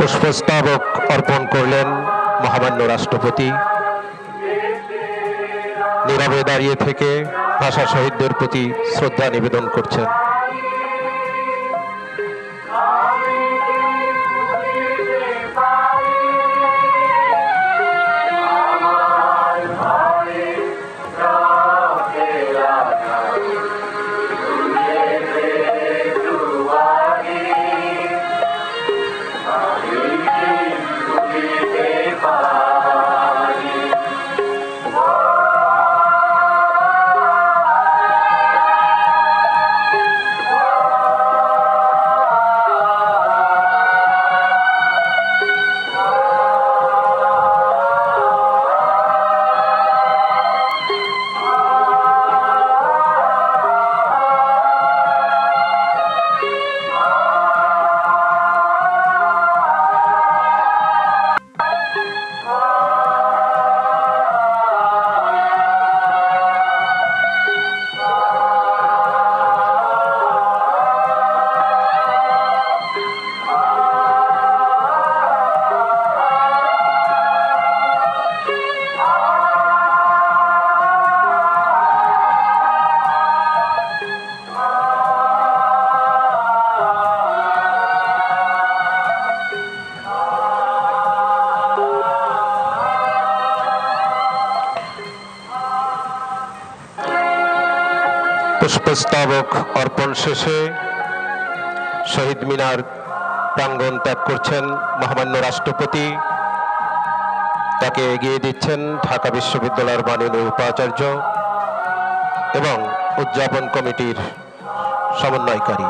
পুষ্পস্তবক অর্পণ করলেন মহামান্য রাষ্ট্রপতি। নীরবে দাঁড়িয়ে থেকে ভাষা শহীদদের প্রতি শ্রদ্ধা নিবেদন করছেন। পুষ্পস্তবক অর্পণ শেষে শহীদ মিনার প্রাঙ্গণ ত্যাগ করছেন মহামান্য রাষ্ট্রপতি। তাকে এগিয়ে দিচ্ছেন ঢাকা বিশ্ববিদ্যালয়ের মাননীয় উপাচার্য এবং উদযাপন কমিটির সমন্বয়কারী।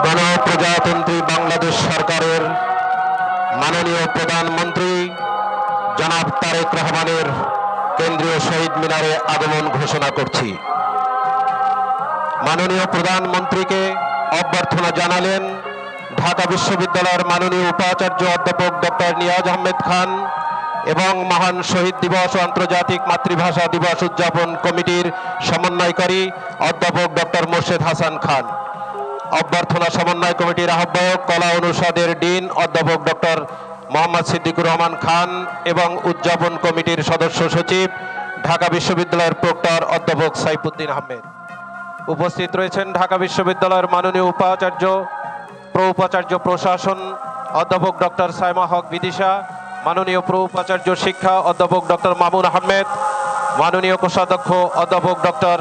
গণপ্রজাতন্ত্রী বাংলাদেশ সরকারের মাননীয় প্রধানমন্ত্রী জনাব তারেক রহমানের কেন্দ্রীয় শহীদ মিনারে আগমন ঘোষণা করছি। মাননীয় প্রধানমন্ত্রীকে অভ্যর্থনা জানালেন ঢাকা বিশ্ববিদ্যালয়ের মাননীয় উপাচার্য অধ্যাপক ডক্টর নিয়াজ আহমেদ খান, এবং মহান শহীদ দিবস ও আন্তর্জাতিক মাতৃভাষা দিবস উদযাপন কমিটির সমন্বয়কারী অধ্যাপক ডক্টর মোর্শেদ হাসান খান, অভ্যর্থনা সমন্বয় কমিটির আহ্বায়ক কলা অনুষদের ডিন অধ্যাপক ডক্টর মোহাম্মদ সিদ্দিকুর রহমান খান এবং উদযাপন কমিটির সদস্য সচিব ঢাকা বিশ্ববিদ্যালয়ের প্রক্টর অধ্যাপক সাইফুদ্দিন আহমেদ। উপস্থিত রয়েছেন ঢাকা বিশ্ববিদ্যালয়ের মাননীয় উপাচার্য উপাচার্য প্রশাসন অধ্যাপক ডক্টর সাইমা হক বিদিশা, মাননীয় উপাচার্য শিক্ষা অধ্যাপক ডক্টর মামুন আহমেদ, মাননীয় কোষাধ্যক্ষ অধ্যাপক ডক্টর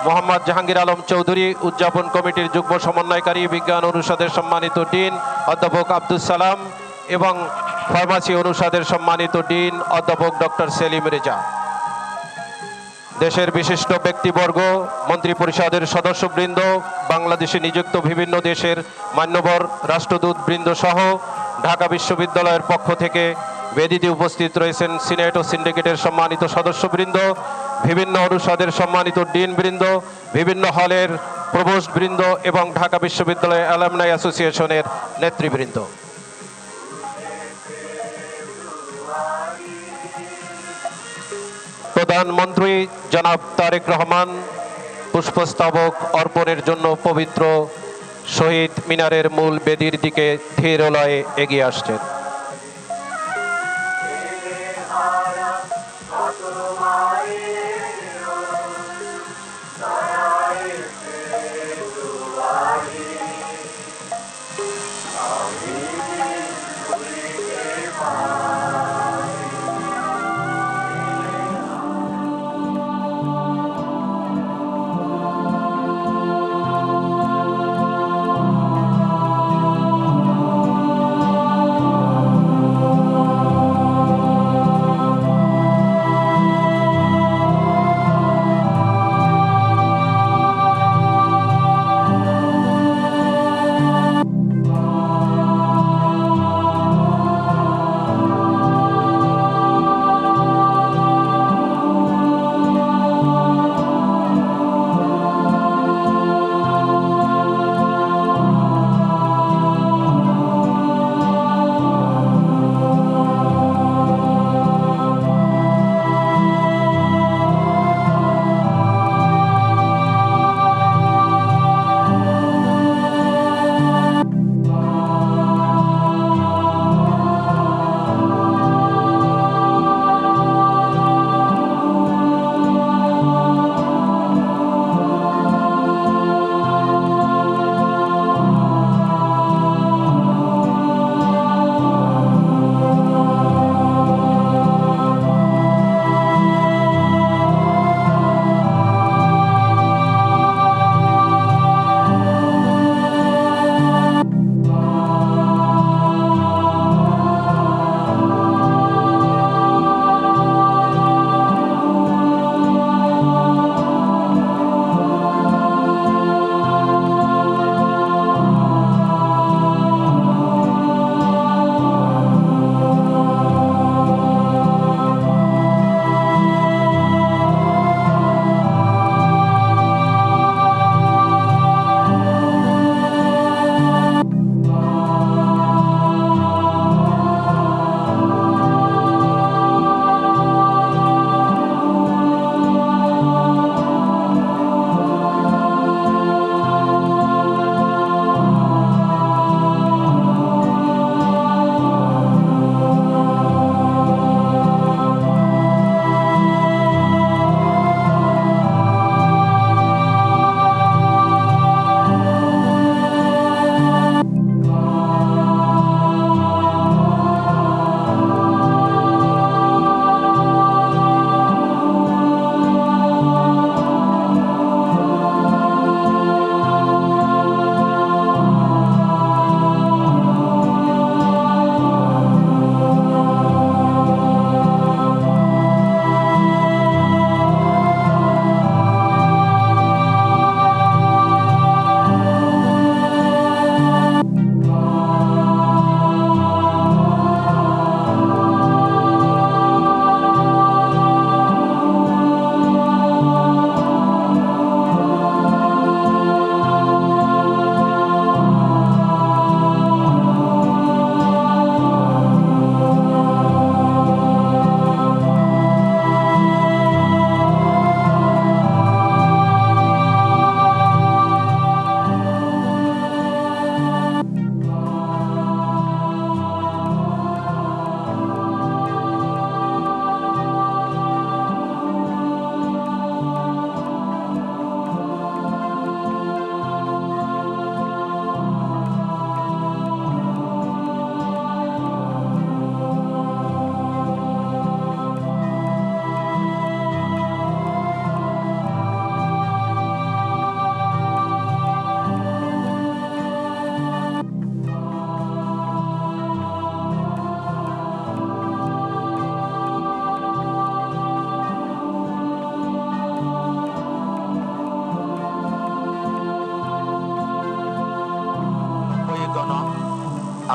মোহাম্মদ জাহাঙ্গীর আলম চৌধুরী, উদযাপন কমিটির যুগ্ম সমন্বয়কারী বিজ্ঞান অনুষদের সম্মানিত ডিন অধ্যাপক আব্দুল সালাম এবং ফার্মাসি অনুষদের সম্মানিত ডিন অধ্যাপক ডক্টর সেলিম রেজা, দেশের বিশিষ্ট ব্যক্তিবর্গ, মন্ত্রী পরিষদের সদস্যবৃন্দ, বাংলাদেশে নিযুক্ত বিভিন্ন দেশের মান্যবর রাষ্ট্রদূত বৃন্দ সহ ঢাকা বিশ্ববিদ্যালয়ের পক্ষ থেকে বেদিতে উপস্থিত রয়েছেন সিনেট ও সিন্ডিকেটের সম্মানিত সদস্যবৃন্দ, বিভিন্ন অনুষদের সম্মানিত ডিনবৃন্দ, বিভিন্ন হলের প্রভোস্টবৃন্দ এবং ঢাকা বিশ্ববিদ্যালয় অ্যালামনাই অ্যাসোসিয়েশনের নেতৃবৃন্দ। প্রধানমন্ত্রী জনাব তারেক রহমান পুষ্পস্তবক অর্পণের জন্য পবিত্র শহীদ মিনারের মূল বেদির দিকে ধীর লয়ে এগিয়ে আসছেন।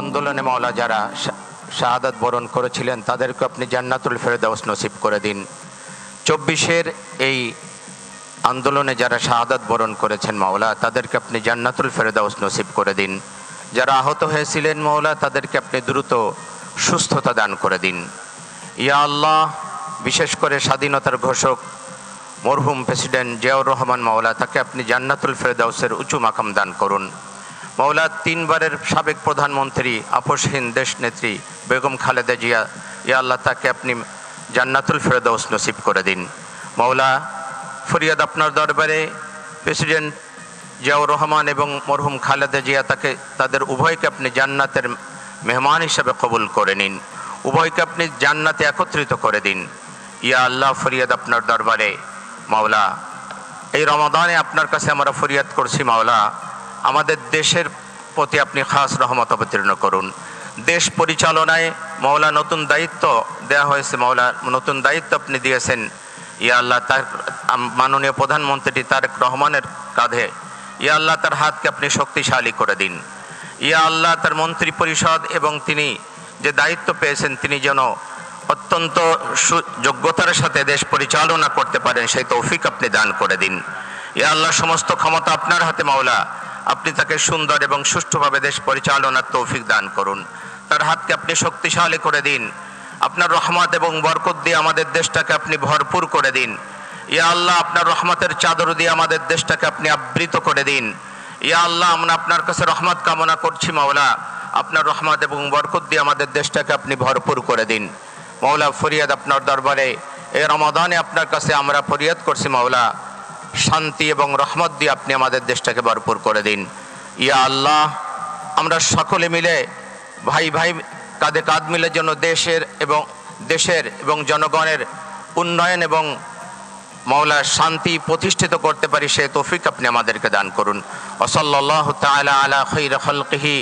আন্দোলনে মাওলা যারা শাহাদাত বরণ করেছিলেন তাদেরকে আপনি জান্নাতুল ফেরদাউস নসিব করে দিন। 24-এর এই আন্দোলনে যারা শাহাদাত বরণ করেছেন মাওলা তাদেরকে আপনি জান্নাতুল ফেরদাউস নসিব করে দিন। যারা আহত হয়েছিলেন মাওলা তাদেরকে আপনি দ্রুত সুস্থতা দান করে দিন। ইয়া আল্লাহ, বিশেষ করে স্বাধীনতার ঘোষক মরহুম প্রেসিডেন্ট জিয়াউর রহমান মাওলা, তাকে আপনি জান্নাতুল ফেরদাউসের উঁচু মাকাম দান করুন। মাওলা, 3 বারের সাবেক প্রধানমন্ত্রী আপসহীন দেশ নেত্রী বেগম খালেদা জিয়া, ইয়া আল্লাহ, তাকে আপনি জান্নাতুল ফেরদাউস নসিব করে দিন। মাওলা, ফরিয়াদ আপনার দরবারে প্রেসিডেন্ট জিয়াউর রহমান এবং মরহুম খালেদা জিয়া, তাদের উভয়কে আপনি জান্নাতের মেহমান হিসাবে কবুল করে নিন। উভয়কে আপনি জান্নাতে একত্রিত করে দিন। ইয়া আল্লাহ, ফরিয়াদ আপনার দরবারে মাওলা, এই রমাদানে আপনার কাছে আমরা ফরিয়াদ করছি মাওলা, আমাদের দেশের প্রতি আপনি খাস রহমত অবতীর্ণ করুন। দেশ পরিচালনায় মাওলা নতুন দায়িত্ব দেওয়া হয়েছে, মাওলা নতুন দায়িত্ব আপনি দিয়েছেন। ইয়া আল্লাহ, তার মাননীয় প্রধানমন্ত্রী তারেক রহমানের কাঁধে, ইয়া আল্লাহ, তার হাতকে আপনি শক্তিশালী করে দিন। ইয়া আল্লাহ, তার মন্ত্রী পরিষদ এবং তিনি যে দায়িত্ব পেয়েছেন তিনি যেন অত্যন্ত যোগ্যতার সাথে দেশ পরিচালনা করতে পারেন সেই তৌফিক আপনি দান করে দিন। ইয়া আল্লাহ, সমস্ত ক্ষমতা আপনার হাতে মাওলা, আপনি তাকে সুন্দর এবং সুষ্ঠুভাবে দেশ পরিচালনার তৌফিক দান করুন। তার হাতকে আপনি শক্তিশালী করে দিন। আপনার রহমত এবং বরকত দিয়ে আমাদের দেশটাকে আপনি ভরপুর করে দিন। ইয়া আল্লাহ, আপনার রহমতের চাদর দিয়ে আমাদের দেশটাকে আপনি আবৃত করে দিন। ইয়া আল্লাহ, আমরা আপনার কাছে রহমত কামনা করছি মাওলা, আপনার রহমত এবং বরকত দিয়ে আমাদের দেশটাকে আপনি ভরপুর করে দিন। মাওলা, ফরিয়াদ আপনার দরবারে এই রমাদানে আপনার কাছে আমরা ফরিয়াদ করছি মাওলা, শান্তি এবং রহমত দিয়ে আপনি আমাদের দেশটাকে ভরপুর করে দিন। ইয়া আল্লাহ, আমরা সকলে মিলে ভাই ভাই কাঁধে কাঁধ মিলে যেন দেশের এবং জনগণের উন্নয়ন এবং মাওলা শান্তি প্রতিষ্ঠিত করতে পারি সেই তৌফিক আপনি আমাদেরকে দান করুন। ওয়াসাল্লাল্লাহু তাআলা আলা খায়রি খালকিহি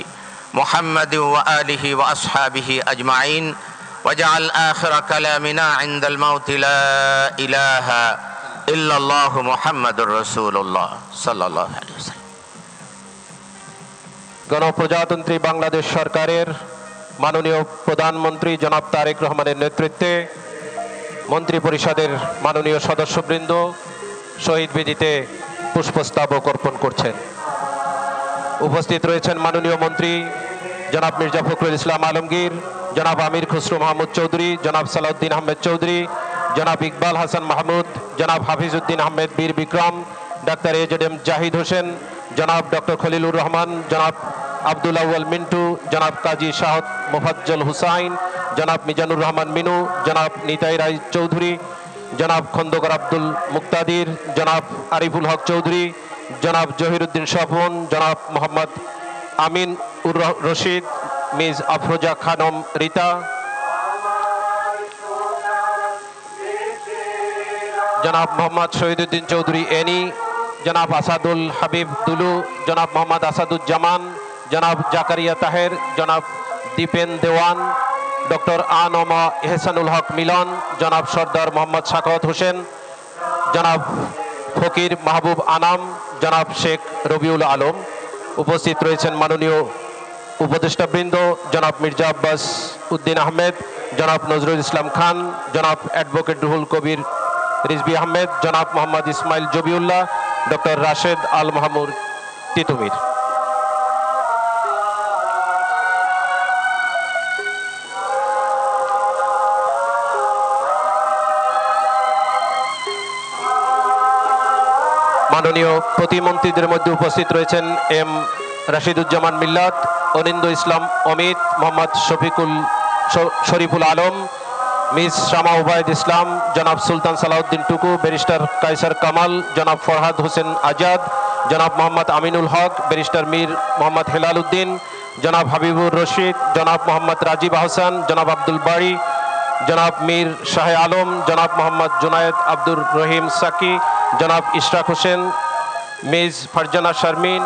মুহাম্মাদি ওয়া আলিহি ওয়া আসহাবিহি আজমাইন ওয়াজআল আখিরা কালামিনা ইনদাল মাউতি লা ইলাহা ইল্লাল্লাহু মুহাম্মাদুর রাসূলুল্লাহ সাল্লাল্লাহু আলাইহি ওয়াসাল্লাম। গণপ্রজাতন্ত্রী বাংলাদেশ সরকারের মাননীয় প্রধানমন্ত্রী জনাব তারেক রহমানের নেতৃত্বে মন্ত্রী পরিষদের মাননীয় সদস্যবৃন্দ শহীদ বেদিতে পুষ্পস্তবক অর্পণ করছেন। উপস্থিত রয়েছেন মাননীয় মন্ত্রী জনাব মির্জা ফখরুল ইসলাম আলমগীর, জনাব আমির খসরু মাহমুদ চৌধুরী, জনাব সালাউদ্দিন আহমেদ চৌধুরী, জনাব ইকবাল হাসান মাহমুদ, জনাব হাফিজউদ্দিন আহমেদ বীর বিক্রম, ডাক্তার এজেডএম জাহিদ হোসেন, জনাব ডক্টর খলিলুর রহমান, জনাব আব্দুল আউয়াল মিন্টু, জনাব কাজী শাহদ মোফাজ্জল হুসাইন, জনাব মিজানুর রহমান মিনু, জনাব নিতাই রায় চৌধুরী, জনাব খন্দকার আব্দুল মুক্তাদির, জনাব আরিফুল হক চৌধুরী, জনাব জহিরুদ্দিন স্বপন, জনাব মোহাম্মদ আমিন উর রশিদ, মিস আফরোজা খানম রিতা, জনাব মোহাম্মদ শহীদুদ্দিন চৌধুরী এনি, জনাব আসাদুল হাবিব দুলু, জনাব মোহাম্মদ আসাদুজ্জামান, জনাব জাকারিয়া তাহের, জনাব দীপেন দেওয়ান, ডক্টর আনমা এহসানুল হক মিলন, জনাব সর্দার মোহাম্মদ সাখাওয়াত হোসেন, জনাব ফকির মাহবুব আনাম, জনাব শেখ রবিউল আলম। উপস্থিত রয়েছেন মাননীয় উপদেষ্টাবৃন্দ জনাব মির্জা আব্বাস উদ্দিন আহমেদ, জনাব নজরুল ইসলাম খান, জনাব অ্যাডভোকেট রুহুল কবির রিজভী আহমেদ, জনাব মোহাম্মদ ইসমাইল জবিউল্লাহ, ডক্টর রাশেদ আল মাহমুদ তিতুমির। মাননীয় প্রতিমন্ত্রীদের মধ্যে উপস্থিত রয়েছেন এম রাশিদুজ্জামান মিল্লাত, অনিন্দ ইসলাম অমিত, মোহাম্মদ শরীফুল আলম, মিস শামা উবায়দ ইসলাম, জনাব সুলতান সালাউদ্দিন টুকু, ব্যারিস্টার কায়সার কামাল, জনাব ফরহাদ হোসেন আজাদ, জনাব মোহাম্মদ আমিনুল হক, ব্যারিস্টার মীর মোহাম্মদ হেলাল উদ্দিন, জনাব হাবিবুর রশিদ, জনাব মোহাম্মদ রাজীব আহসান, জনাব আব্দুল বাড়ি, জনাব মীর শাহ আলম, জনাব মোহাম্মদ জুনায়েদ আব্দুর রহিম সাকি, জনাব ইশরাক হোসেন, মিস ফারজানা শারমিন,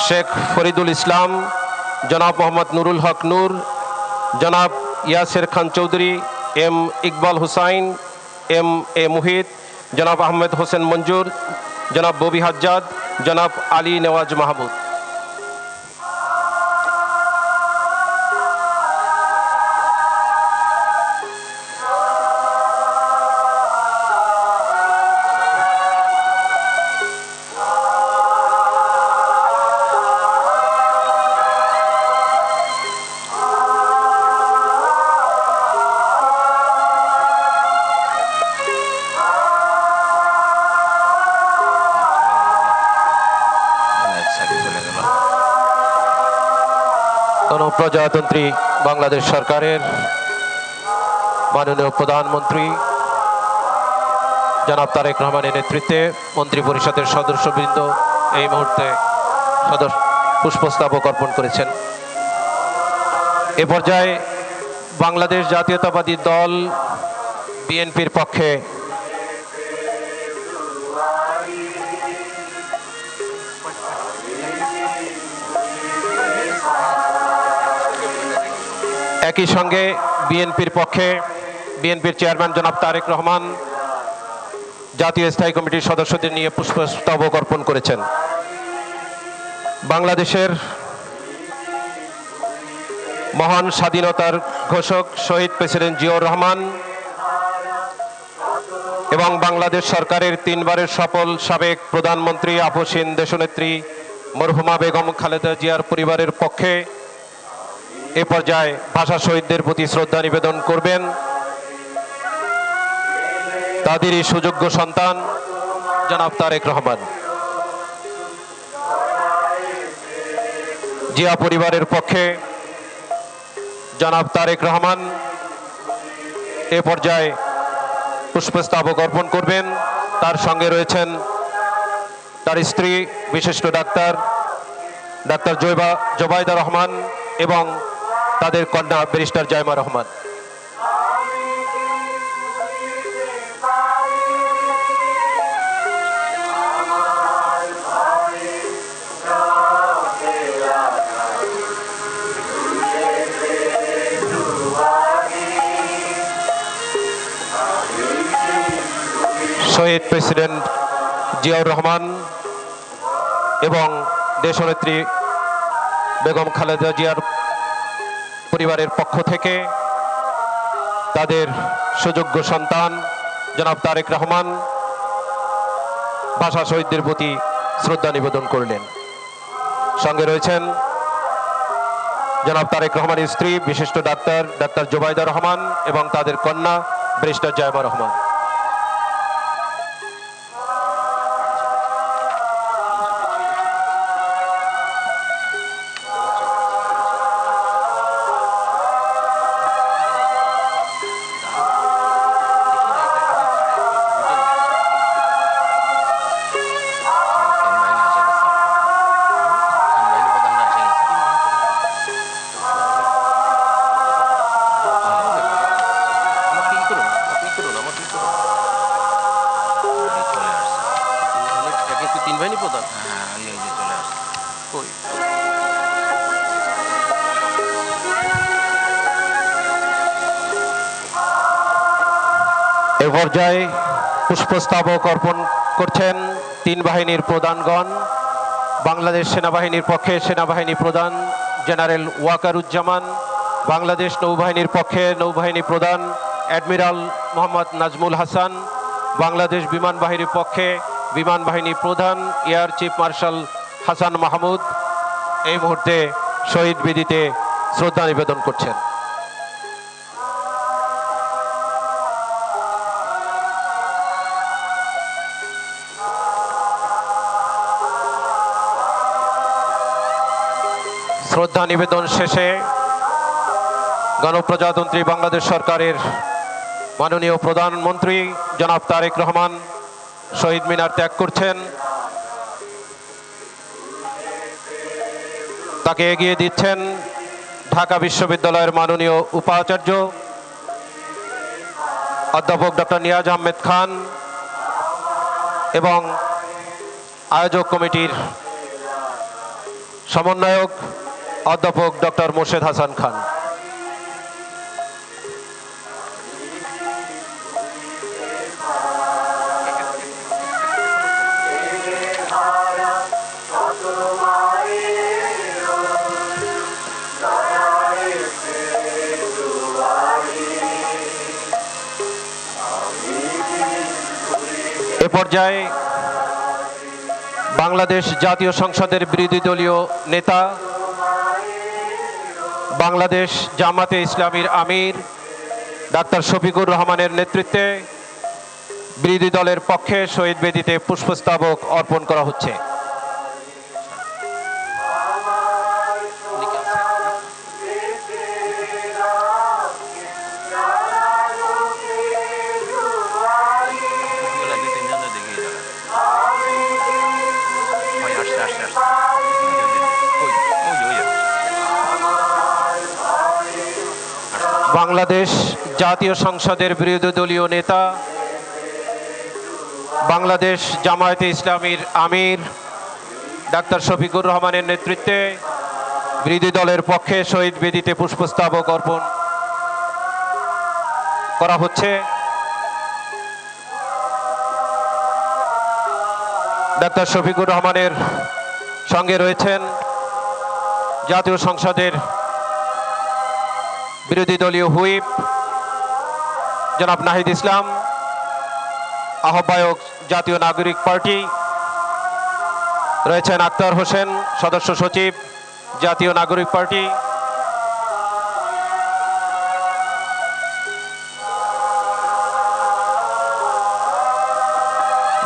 শেখ ফরিদুল ইসলাম, জনাব মোহাম্মদ নুরুল হক নূর, জনাব ইয়াসের Khan Chowdhury, M Iqbal Hussain, M A Muhith, জনাব আহমেদ হোসেন মঞ্জুর, জনাব ববি হাজ্জাদ, জনাব আলী নেওয়াজ মাহমুদ। গণপ্রজাতন্ত্রী বাংলাদেশ সরকারের মাননীয় প্রধানমন্ত্রী জনাব তারেক রহমানের নেতৃত্বে মন্ত্রী পরিষদের সদস্যবৃন্দ এই মুহূর্তে পুষ্পস্তবক অর্পণ করেছেন। এ পর্যায়ে বাংলাদেশ জাতীয়তাবাদী দল বিএনপির পক্ষে একই সঙ্গে বিএনপির চেয়ারম্যান জনাব তারেক রহমান জাতীয় স্থায়ী কমিটির সদস্যদের নিয়ে পুষ্পস্তবক অর্পণ করেছেন। বাংলাদেশের মহান স্বাধীনতার ঘোষক শহীদ প্রেসিডেন্ট জিয়াউর রহমান এবং বাংলাদেশ সরকারের 3 বারের সফল সাবেক প্রধানমন্ত্রী আপসীন দেশনেত্রী মরহুমা বেগম খালেদা জিয়ার পরিবারের পক্ষে এ পর্যায়ে ভাষা শহীদদের প্রতি শ্রদ্ধা নিবেদন করবেন তাদেরই সুযোগ্য সন্তান জনাব তারেক রহমান। জিয়া পরিবারের পক্ষে জনাব তারেক রহমান এ পর্যায়ে পুষ্পস্তবক অর্পণ করবেন। তার সঙ্গে রয়েছেন তার স্ত্রী বিশিষ্ট ডাক্তার জোবাইদা রহমান এবং তাদের কন্যা ব্যারিস্টার জাইমা রহমান। শহীদ প্রেসিডেন্ট জিয়াউর রহমান এবং দেশনেত্রী বেগম খালেদা জিয়ার পরিবারের পক্ষ থেকে তাদের সুযোগ্য সন্তান জনাব তারেক রহমান ভাষা শহীদদের প্রতি শ্রদ্ধা নিবেদন করলেন। সঙ্গে রয়েছেন জনাব তারেক রহমানের স্ত্রী বিশিষ্ট ডাক্তার জোবাইদা রহমান এবং তাদের কন্যা ব্যারিস্টার জাইমা রহমান। এ পর্যায়ে পুষ্পস্তবক অর্পণ করছেন 3 বাহিনীর প্রধানগণ। বাংলাদেশ সেনাবাহিনীর পক্ষে সেনাবাহিনী প্রধান জেনারেল ওয়াকারুজ্জামান, বাংলাদেশ নৌবাহিনীর পক্ষে নৌবাহিনী প্রধান অ্যাডমিরাল মোহাম্মদ নাজমুল হাসান, বাংলাদেশ বিমান বাহিনীর পক্ষে বিমান বাহিনী প্রধান air chief marshal Hasan Mahmud এই মুহূর্তে শহীদ বেদিতে শ্রদ্ধা নিবেদন করছেন। শ্রদ্ধা নিবেদন শেষে গণপ্রজাতন্ত্রী বাংলাদেশ সরকারের মাননীয় প্রধানমন্ত্রী জনাব তারেক রহমান শহীদ মিনার ত্যাগ করছেন। তাকে এগিয়ে দিচ্ছেন ঢাকা বিশ্ববিদ্যালয়ের মাননীয় উপাচার্য অধ্যাপক ডক্টর নিয়াজ আহমেদ খান এবং আয়োজক কমিটির সমন্বয়ক অধ্যাপক ডক্টর মোর্শেদ হাসান খান। এ পর্যায়ে বাংলাদেশ জাতীয় সংসদের বিরোধী দলীয় নেতা বাংলাদেশ জামাতে ইসলামীর আমির ডাক্তার শফিকুর রহমানের নেতৃত্বে বিরোধী দলের পক্ষে শহীদ বেদিতে পুষ্পস্তবক অর্পণ করা হচ্ছে। বাংলাদেশ জাতীয় সংসদের বিরোধী দলীয় নেতা, বাংলাদেশ জামায়াতে ইসলামীর আমির ডাক্তার শফিকুর রহমানের নেতৃত্বে বিরোধী দলের পক্ষে শহীদ বেদিতে পুষ্পস্তবক অর্পণ করা হচ্ছে। ডাক্তার শফিকুর রহমানের সঙ্গে রয়েছেন জাতীয় সংসদের বিরোধী দলীয় হুইপ জনাব নাহিদ ইসলাম, আহ্বায়ক জাতীয় নাগরিক পার্টি রয়েছেন আক্তার হোসেন, সদস্য সচিব জাতীয় নাগরিক পার্টি,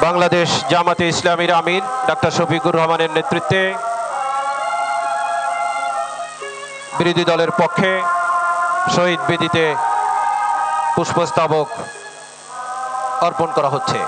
বাংলাদেশ জামাতে ইসলামীর আমির ডাক্তার শফিকুর রহমানের নেতৃত্বে বিরোধী দলের পক্ষে শহীদ বেদিতে পুষ্পস্তবক অর্পণ করা হচ্ছে।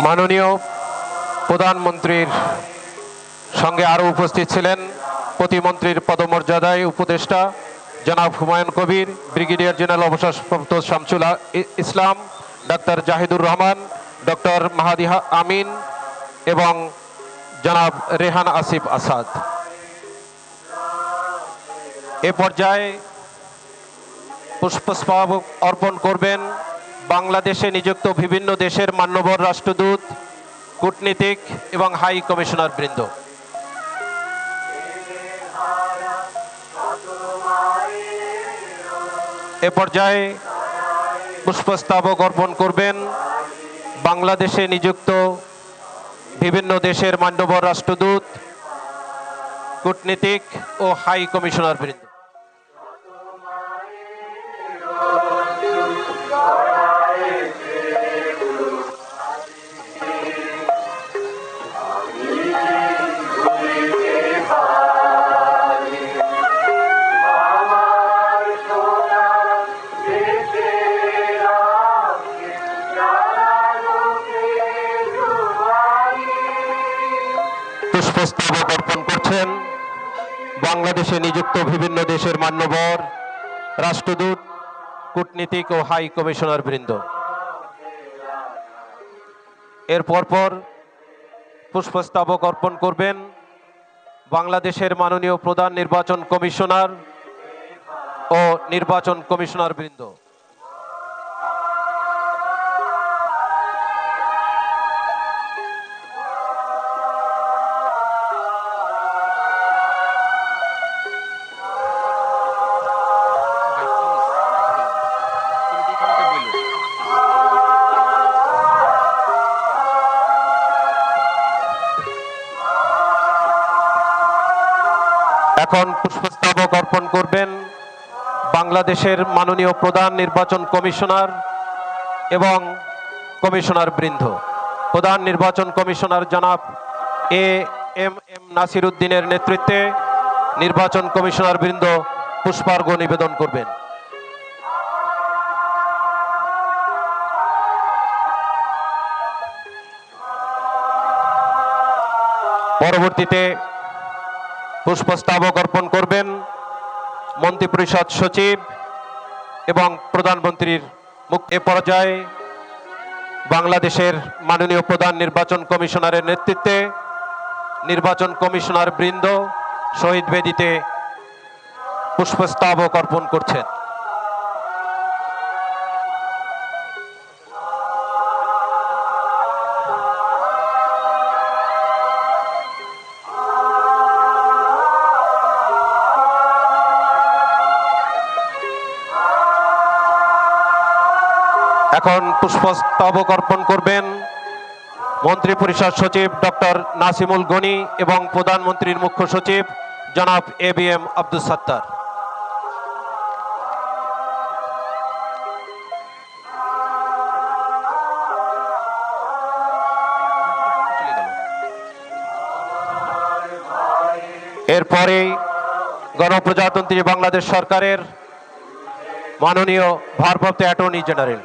মাননীয় প্রধানমন্ত্রীর সঙ্গে আরও উপস্থিত ছিলেন প্রতিমন্ত্রীর পদমর্যাদায় উপদেষ্টা জনাব হুমায়ুন কবির, ব্রিগেডিয়ার জেনারেল অবসরপ্রাপ্ত শামসুল ইসলাম, ডাক্তার জাহিদুর রহমান, ডক্টর মাহাদি আমিন এবং জনাব রেহান আসিফ আসাদ। এ পর্যায়ে পুষ্পস্তবক অর্পণ করবেন বাংলাদেশে নিযুক্ত বিভিন্ন দেশের মান্যবর রাষ্ট্রদূত, কূটনীতিক এবং হাই কমিশনার বৃন্দ। এ পর্যায়ে পুষ্পস্তবক অর্পণ করবেন বাংলাদেশে নিযুক্ত বিভিন্ন দেশের মান্যবর রাষ্ট্রদূত, কূটনীতিক ও হাই কমিশনার বৃন্দ। পুষ্পস্তবক অর্পণ করছেন বাংলাদেশে নিযুক্ত বিভিন্ন দেশের মান্যবর রাষ্ট্রদূত, কূটনীতিক ও হাই কমিশনার বৃন্দ। এর পরপর পুষ্পস্তবক অর্পণ করবেন বাংলাদেশের মাননীয় প্রধান নির্বাচন কমিশনার ও নির্বাচন কমিশনার বৃন্দ। এখন পুষ্পস্তবক অর্পণ করবেন বাংলাদেশের মাননীয় প্রধান নির্বাচন কমিশনার এবং কমিশনার বৃন্দ। প্রধান নির্বাচন কমিশনার জনাব এম নাসির উদ্দিনের নেতৃত্বে নির্বাচন কমিশনার বৃন্দ পুষ্পার্ঘ্য নিবেদন করবেন। পরবর্তীতে পুষ্পস্তবক অর্পণ করবেন মন্ত্রিপরিষদ সচিব এবং প্রধানমন্ত্রীর মুখ্য। এ পর্যায়ে বাংলাদেশের মাননীয় প্রধান নির্বাচন কমিশনারের নেতৃত্বে নির্বাচন কমিশনার বৃন্দ শহীদ বেদিতে পুষ্পস্তবক অর্পণ করছেন। এখন পুষ্পস্তবক অর্পণ করবেন মন্ত্রিপরিষদ সচিব ডক্টর নাসিমুল গনি এবং প্রধানমন্ত্রীর মুখ্য সচিব জনাব ABM আব্দুস সাত্তার। এরপরেই গণপ্রজাতন্ত্রী বাংলাদেশ সরকারের মাননীয় ভারপ্রাপ্ত অ্যাটর্নি জেনারেল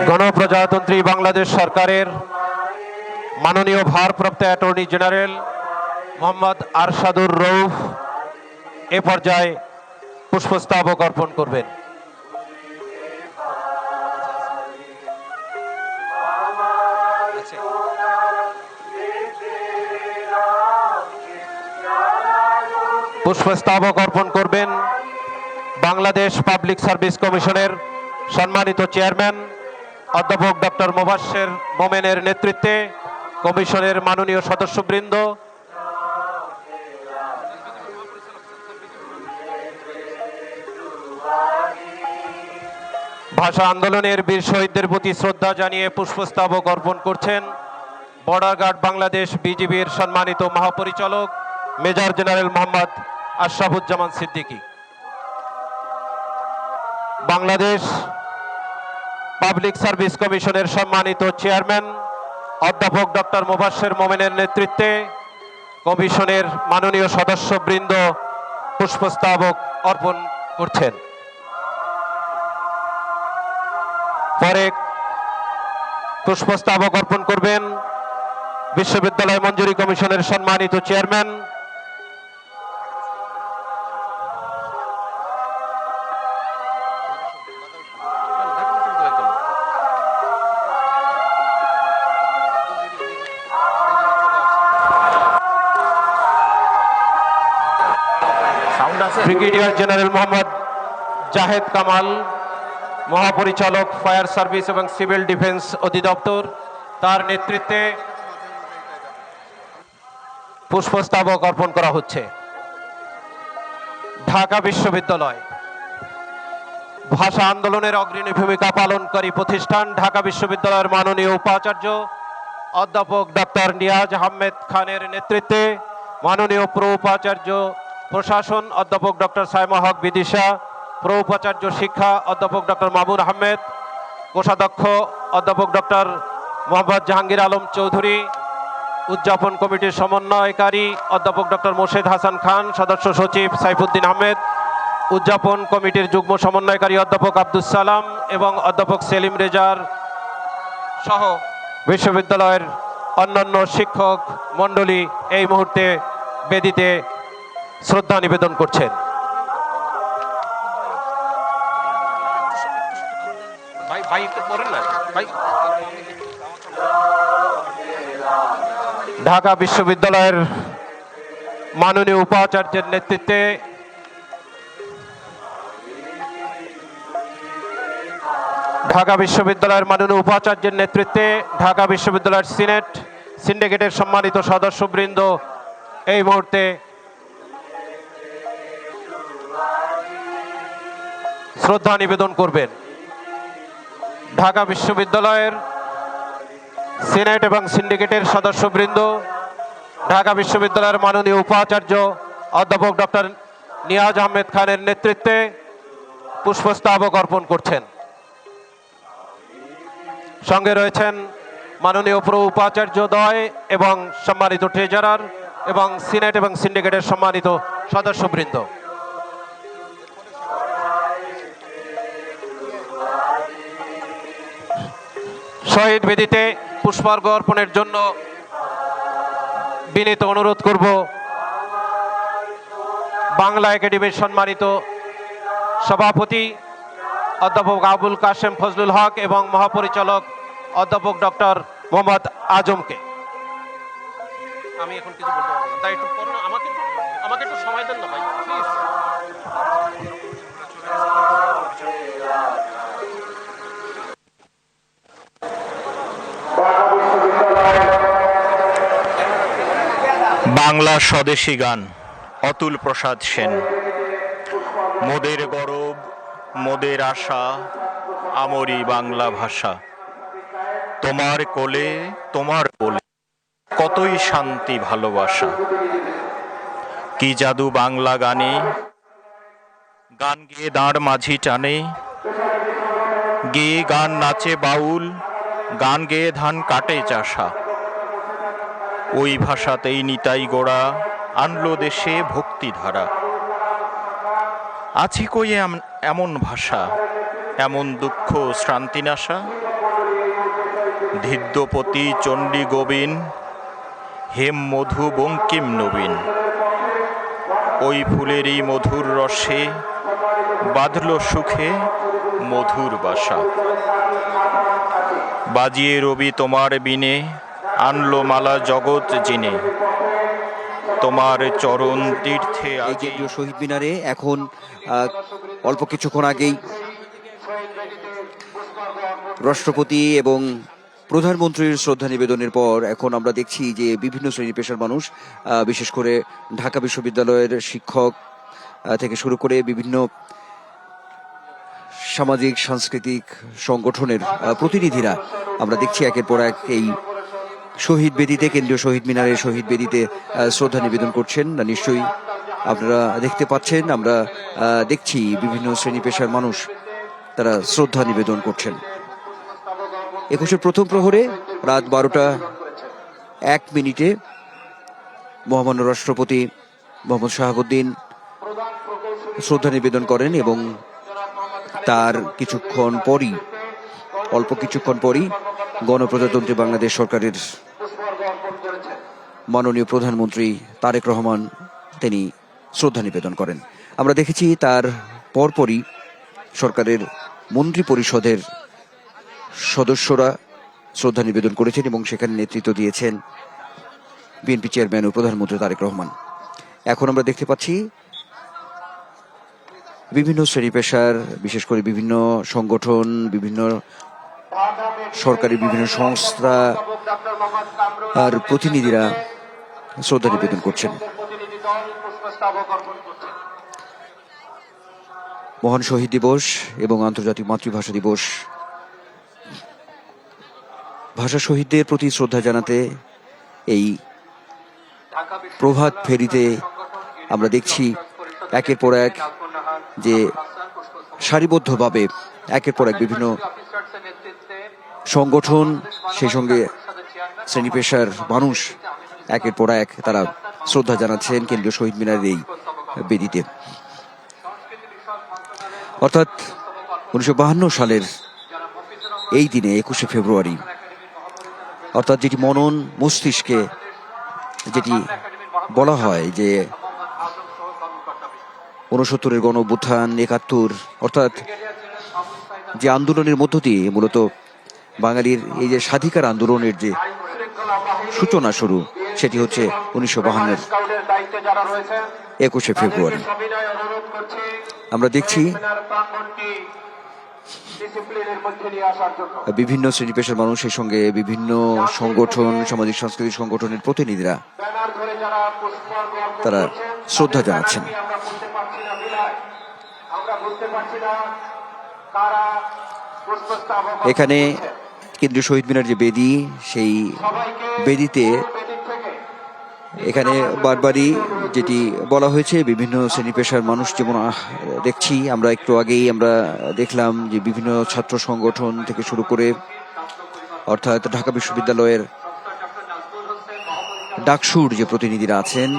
গণপ্রজাতন্ত্রী বাংলাদেশ সরকারের মাননীয় ভারপ্রাপ্ত অ্যাটর্নি জেনারেল মোহাম্মদ আরশাদুর রউফ এ পর্যায়ে পুষ্পস্তবক অর্পণ করবেন। পুষ্পস্তবক অর্পণ করবেন বাংলাদেশ পাবলিক সার্ভিস কমিশনের সম্মানিত চেয়ারম্যান অধ্যাপক ডক্টর মোবাশ্বের মোমেনের নেতৃত্বে কমিশনের মাননীয় সদস্যবৃন্দ, ভাষা আন্দোলনের বীর শহীদদের প্রতি শ্রদ্ধা জানিয়ে পুষ্পস্তবক অর্পণ করছেন বর্ডার গার্ড বাংলাদেশ বিজিবির সম্মানিত মহাপরিচালক major general Mohammad Ashrafuzzaman Siddiqui. Bangladesh public service কমিশনের সম্মানিত চেয়ারম্যান অধ্যাপক ডক্টর মোবাশ্বের মোমেনের নেতৃত্বে কমিশনের মাননীয় সদস্যবৃন্দ পুষ্পস্তবক অর্পণ করছেন। পরে পুষ্পস্তবক অর্পণ করবেন বিশ্ববিদ্যালয় মঞ্জুরি কমিশনের সম্মানিত chairman brigadier general Mohammad Zahed Kamal, মহাপরিচালক ফায়ার সার্ভিস এবং সিভিল ডিফেন্স অধিদপ্তর, তার নেতৃত্বে পুষ্পস্তবক অর্পণ করা হচ্ছে। ঢাকা বিশ্ববিদ্যালয় ভাষা আন্দোলনের অগ্রণী ভূমিকা পালনকারী প্রতিষ্ঠান ঢাকা বিশ্ববিদ্যালয়ের মাননীয় উপাচার্য অধ্যাপক ডক্টর নিয়াজ আহমেদ খানের নেতৃত্বে মাননীয় প্রো উপাচার্য প্রশাসন অধ্যাপক ডক্টর সাইমা হক বিদিশা, প্রো উপাচার্য শিক্ষা অধ্যাপক ডক্টর মামুন আহমেদ, কোষাধ্যক্ষ অধ্যাপক ডক্টর মোহাম্মদ জাহাঙ্গীর আলম চৌধুরী, উদযাপন কমিটির সমন্বয়কারী অধ্যাপক ডক্টর মোর্শেদ হাসান খান, সদস্য সচিব সাইফুদ্দিন আহমেদ, উদযাপন কমিটির যুগ্ম সমন্বয়কারী অধ্যাপক আব্দুস সালাম এবং অধ্যাপক সেলিম রেজার সহ বিশ্ববিদ্যালয়ের অন্যান্য শিক্ষক মণ্ডলী এই মুহূর্তে বেদিতে শ্রদ্ধা নিবেদন করছেন। ঢাকা বিশ্ববিদ্যালয়ের মাননীয় উপাচার্যের নেতৃত্বে ঢাকা বিশ্ববিদ্যালয়ের সিন্ডিকেটের সম্মানিত সদস্যবৃন্দ এই মুহূর্তে শ্রদ্ধা নিবেদন করবেন। ঢাকা বিশ্ববিদ্যালয়ের সিনেট এবং সিন্ডিকেটের সদস্যবৃন্দ ঢাকা বিশ্ববিদ্যালয়ের মাননীয় উপাচার্য অধ্যাপক ডক্টর নিয়াজ আহমেদ খানের নেতৃত্বে পুষ্পস্তবক অর্পণ করছেন। সঙ্গে রয়েছেন মাননীয় প্রো উপাচার্যদ্বয় এবং সম্মানিত ট্রেজারার এবং সিনেট এবং সিন্ডিকেটের সম্মানিত সদস্যবৃন্দ। শহীদ বেদিতে পুষ্পার্ঘ অর্পণের জন্য বিনীত অনুরোধ করব বাংলা একাডেমির সম্মানিত সভাপতি অধ্যাপক আবুল কাশেম ফজলুল হক এবং মহাপরিচালক অধ্যাপক ডক্টর মোহাম্মদ আজমকে। আমি এখন কিছু বলতে পারবো না, তাই একটু আমাকে একটু সময় দেন না ভাই প্লিজ। বাংলা স্বদেশী গান অতুল প্রসাদ সেন। মোদের গরব মোদের আশা আমরি বাংলা ভাষা, তোমার কোলে তোমার কোলে কতই শান্তি ভালোবাসা। কি জাদু বাংলা গানে, গান গেয়ে দাঁড় মাঝি টানে, গেয়ে গান নাচে বাউল, গান গেয়ে ধান কাটে চাষা। ওই ভাষাতেই নিতাই গোড়া আনলো দেশে ভক্তিধারা। আছে কই এমন ভাষা, এমন দুঃখ শ্রান্তিনাশা। ধিদ্যপতি চণ্ডী গোবিন, হেম মধু বঙ্কিম নবীন। ওই ফুলেরই মধুর রসে বাঁধল সুখে মধুর বাসা। বাজিয়ে রবি তোমার বিনে, আনলো মালা জগৎ জিনে। তোমার চরণ তীর্থে এই কেন্দ্রীয় শহীদ মিনারে এখন অল্প কিছুক্ষণ আগেই রাষ্ট্রপতি এবং প্রধানমন্ত্রীর শ্রদ্ধা নিবেদনের পর এখন আমরা দেখছি যে বিভিন্ন শ্রেণী পেশার মানুষ, বিশেষ করে ঢাকা বিশ্ববিদ্যালয়ের শিক্ষক থেকে শুরু করে বিভিন্ন সামাজিক সাংস্কৃতিক সংগঠনের প্রতিনিধিরা আমরা দেখছি একের পর এক এই শহীদ বেদিতে, কেন্দ্রীয় শহীদ মিনারে শহীদ বেদিতে শ্রদ্ধা নিবেদন করছেন। নিশ্চয়ই আপনারা দেখতে পাচ্ছেন, আমরা দেখছি বিভিন্ন শ্রেণী পেশার মানুষ তারা শ্রদ্ধা নিবেদন করছেন। 21-এর প্রথম প্রহরে রাত 12:01 মহামান্য রাষ্ট্রপতি মোহাম্মদ শাহাবুদ্দিন শ্রদ্ধা নিবেদন করেন এবং তার অল্প কিছুক্ষণ পরই গণপ্রজাতন্ত্রী বাংলাদেশ সরকারের মাননীয় প্রধানমন্ত্রী তারেক রহমান তিনি শ্রদ্ধা নিবেদন করেন। আমরা দেখেছি তার পরপরই সরকারের মন্ত্রী পরিষদের সদস্যরা শ্রদ্ধা নিবেদন করেছেন এবং সেখানে নেতৃত্ব দিয়েছেন বিএনপি চেয়ারম্যান ও প্রধানমন্ত্রী তারেক রহমান। এখন আমরা দেখতে পাচ্ছি বিভিন্ন শ্রেণী পেশার, বিশেষ করে বিভিন্ন সংগঠন, বিভিন্ন সরকারি বিভিন্ন সংস্থা আর প্রতিনিধিরা শ্রদ্ধা নিবেদন করছেন। মহান শহীদ দিবস এবং আন্তর্জাতিক মাতৃভাষা দিবস, ভাষা শহীদদের প্রতি শ্রদ্ধা জানাতে এই প্রভাত ফেরিতে আমরা দেখছি একের পর এক যে সারিবদ্ধভাবে একের পর এক বিভিন্ন সংগঠন, সেই সঙ্গে শ্রেণী পেশার মানুষ একের পর এক তারা শ্রদ্ধা জানাচ্ছেন কেন্দ্রীয় শহীদ মিনারের এই বেদিতে। অর্থাৎ 1952 সালের এই দিনে 21শে ফেব্রুয়ারি, অর্থাৎ যেটি মনন মস্তিষ্কে যেটি বলা হয় যে 69-এর গণ অভ্যুত্থান, 71, অর্থাৎ যে আন্দোলনের মধ্য দিয়ে মূলত বাঙালির এই যে স্বাধিকার আন্দোলনের যে সূচনা শুরু, সেটি হচ্ছে 1952-এর 21শে ফেব্রুয়ারি। আমরা দেখছি বিভিন্ন শ্রেণী পেশার মানুষ, সেই সঙ্গে বিভিন্ন সংগঠন, সামাজিক সাংস্কৃতিক সংগঠনের প্রতিনিধিরা তারা শ্রদ্ধা জানাচ্ছেন। এখানে কেন্দ্রীয় শহীদ মিনার যে বেদি, সেই বেদিতে এখানে বারবারই যেটি বলা হয়েছে বিভিন্ন শ্রেণী পেশার মানুষ, যেমন দেখছি আমরা একটু আগেই আমরা দেখলাম যে বিভিন্ন ছাত্র সংগঠন থেকে শুরু করে অর্থাৎ ঢাকা বিশ্ববিদ্যালয়ের ডাকসুর যে প্রতিনিধিরা আছেন,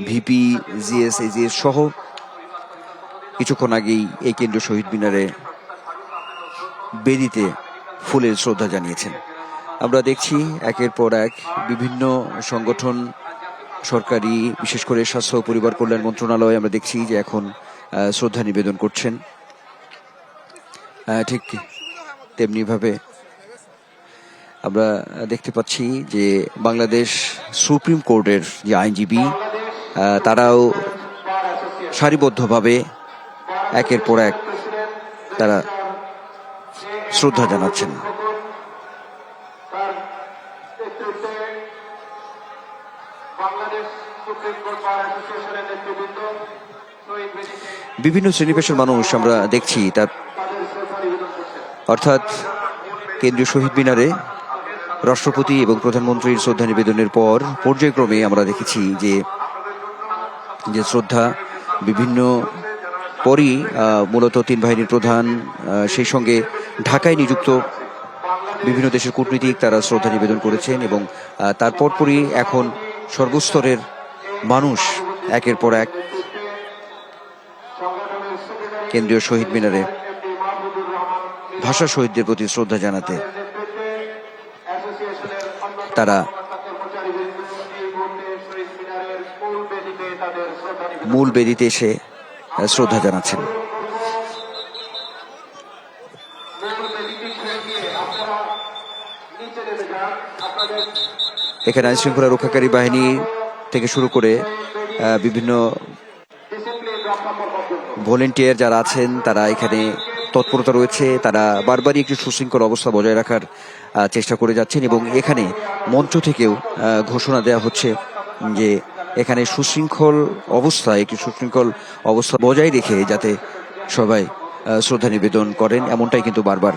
ভিপি, জিএস, এজিএস সহ কিছুক্ষণ আগেই এই কেন্দ্রীয় শহীদ মিনারে বেদিতে ফুলের শ্রদ্ধা জানিয়েছেন। আমরা দেখছি একের পর এক বিভিন্ন সংগঠন, সরকারি, বিশেষ করে স্বাস্থ্য ও পরিবার কল্যাণ মন্ত্রণালয়, আমরা দেখছি যে এখন শ্রদ্ধা নিবেদন করছেন। ঠিক তেমনিভাবে আমরা দেখতে পাচ্ছি যে বাংলাদেশ সুপ্রিম কোর্টের যে আইনজীবী, তারাও সারিবদ্ধভাবে একের পর এক তারা শ্রদ্ধা জানাচ্ছেন। বিভিন্ন শ্রেণী পেশার মানুষ আমরা দেখছি তার, অর্থাৎ কেন্দ্রীয় শহীদ মিনারে রাষ্ট্রপতি এবং প্রধানমন্ত্রীর শ্রদ্ধা নিবেদনের পর পর্যায়ক্রমে আমরা দেখেছি যে শ্রদ্ধা বিভিন্ন পরই মূলত তিন বাহিনীর প্রধান, সেই সঙ্গে ঢাকায় নিযুক্ত বিভিন্ন দেশের কূটনীতিক তারা শ্রদ্ধা নিবেদন করেছেন, এবং তারপর পরই এখন সর্বস্তরের মানুষ একের পর এক কেন্দ্রীয় শহীদ মিনারে ভাষা শহীদদের প্রতি শ্রদ্ধা জানাতে তারা মূল বেদিতে এসে শ্রদ্ধা জানাচ্ছেন। এখানে আইন শৃঙ্খলা রক্ষাকারী বাহিনী থেকে শুরু করে বিভিন্ন ভলেন্টিয়ার যারা আছেন তারা এখানে তৎপরতা রয়েছে। তারা বারবারই একটি সুশৃঙ্খল অবস্থা বজায় রাখার চেষ্টা করে যাচ্ছেন, এবং এখানে মঞ্চ থেকেও ঘোষণা দেওয়া হচ্ছে যে এখানে সুশৃঙ্খল অবস্থা বজায় রেখে যাতে সবাই শ্রদ্ধা নিবেদন করেন, এমনটাই কিন্তু বারবার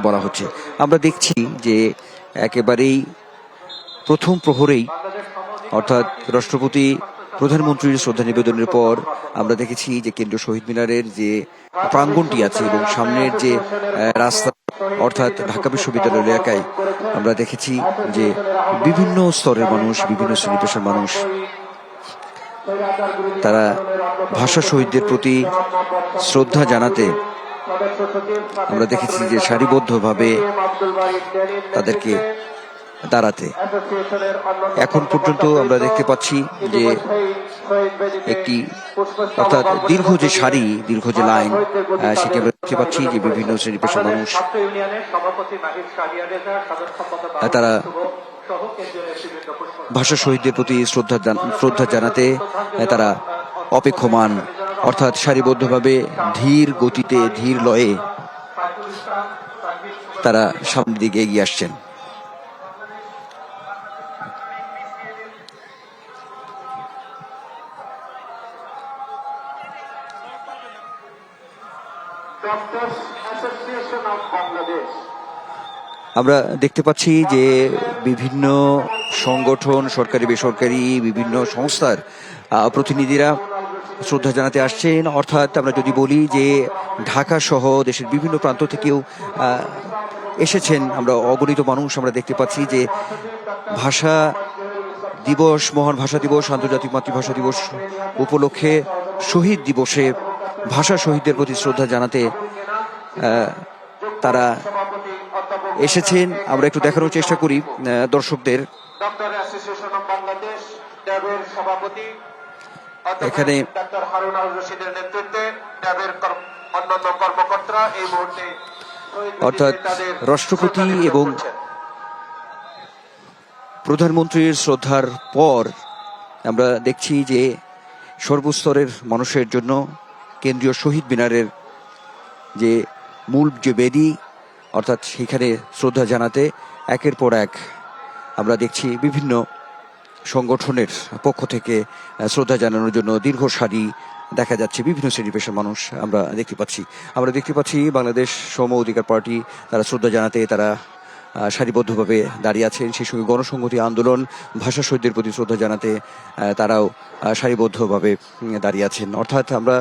বলা হচ্ছে। আমরা দেখছি যে একেবারেই প্রথম প্রহরেই, অর্থাৎ রাষ্ট্রপতি প্রধানমন্ত্রীর শ্রদ্ধা নিবেদনের পর আমরা দেখেছি যে কেন্দ্রীয় শহীদ মিনারের যে প্রাঙ্গণটি আছে এবং সামনের যে রাস্তা, অর্থাৎ ঢাকা বিশ্ববিদ্যালয় এলাকায় আমরা দেখেছি যে বিভিন্ন স্তরের মানুষ, বিভিন্ন শ্রেণী পেশার মানুষ তারা ভাষা শহীদদের প্রতি শ্রদ্ধা জানাতে আমরা দেখেছি যে সারিবদ্ধভাবে তাদেরকে দাঁড়াতে। এখন পর্যন্ত আমরা দেখতে পাচ্ছি যে একটি, অর্থাৎ দীর্ঘ যে সারি, দীর্ঘ যে লাইন, সেটি আমরা দেখতে পাচ্ছি যে বিভিন্ন শ্রেণী পেশার মানুষ তারা ভাষা শহীদদের প্রতি শ্রদ্ধা জানাতে তারা অপেক্ষমান, অর্থাৎ সারিবদ্ধভাবে ধীর গতিতে, ধীর লয়ে তারা সামনের দিকে এগিয়ে আসছেন। আমরা দেখতে পাচ্ছি যে বিভিন্ন সংগঠন, সরকারি বেসরকারি বিভিন্ন সংস্থার প্রতিনিধিরা শ্রদ্ধা জানাতে আসছেন। অর্থাৎ আমরা যদি বলি যে ঢাকা সহ দেশের বিভিন্ন প্রান্ত থেকেও এসেছেন আমরা অগণিত মানুষ। আমরা দেখতে পাচ্ছি যে ভাষা দিবস, মহান ভাষা দিবস, আন্তর্জাতিক মাতৃভাষা দিবস উপলক্ষে শহীদ দিবসে ভাষা শহীদদের প্রতি শ্রদ্ধা জানাতে তারা এসেছেন। আমরা একটু দেখানোর চেষ্টা করি দর্শকদের। এখানে অর্থাৎ রাষ্ট্রপতি এবং প্রধানমন্ত্রীর শ্রদ্ধার পর আমরা দেখছি যে সর্বস্তরের মানুষের জন্য কেন্দ্রীয় শহীদ মিনারের যে মূল যে বেদি, অর্থাৎ সেখানে শ্রদ্ধা জানাতে একের পর এক আমরা দেখছি বিভিন্ন সংগঠনের পক্ষ থেকে শ্রদ্ধা জানানোর জন্য দীর্ঘ সারি দেখা যাচ্ছে। বিভিন্ন শ্রেণী পেশার মানুষ আমরা দেখতে পাচ্ছি বাংলাদেশ সম অধিকার পার্টি তারা শ্রদ্ধা জানাতে তারা সারিবদ্ধভাবে দাঁড়িয়ে আছেন। সেই সঙ্গে গণসংহতি আন্দোলন ভাষা শহীদদের প্রতি শ্রদ্ধা জানাতে তারাও সারিবদ্ধভাবে দাঁড়িয়ে আছেন। অর্থাৎ আমরা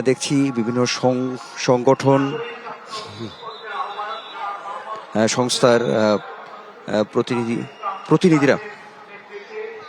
দেখছি বিভিন্ন সংগঠন সংস্থার প্রতিনিধিরা